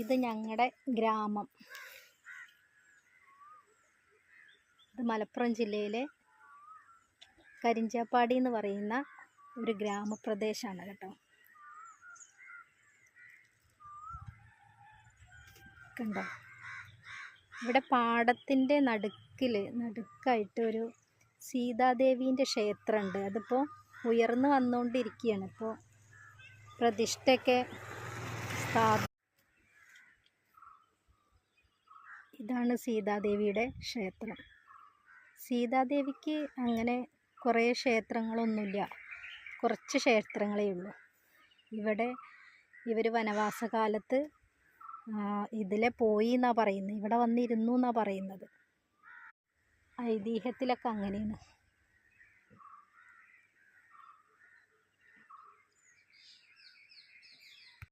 ഇത് ഞങ്ങളുടെ ഗ്രാമം. ഇത് മലപ്പുറം ജില്ലയിലെ കരിഞ്ചാപ്പാടി എന്ന് പറയുന്ന ഒരു ഗ്രാമപ്രദേശമാണ് കേട്ടോ. കണ്ടോ, ഇവിടെ പാടത്തിൻ്റെ നടുക്കായിട്ട് ഒരു സീതാദേവീൻ്റെ ക്ഷേത്രമുണ്ട്. അതിപ്പോൾ ഉയർന്നു വന്നുകൊണ്ടിരിക്കുകയാണ്. ഇപ്പോൾ പ്രതിഷ്ഠയൊക്കെ ഇതാണ് സീതാദേവിയുടെ ക്ഷേത്രം. സീതാദേവിക്ക് അങ്ങനെ കുറേ ക്ഷേത്രങ്ങളൊന്നുമില്ല, കുറച്ച് ക്ഷേത്രങ്ങളേ ഉള്ളൂ. ഇവിടെ ഇവർ വനവാസകാലത്ത് ഇതിലെ പോയി എന്നാണ് പറയുന്നത്, ഇവിടെ വന്നിരുന്നു എന്നാണ് പറയുന്നത്. ഐതിഹ്യത്തിലൊക്കെ അങ്ങനെയാണ്.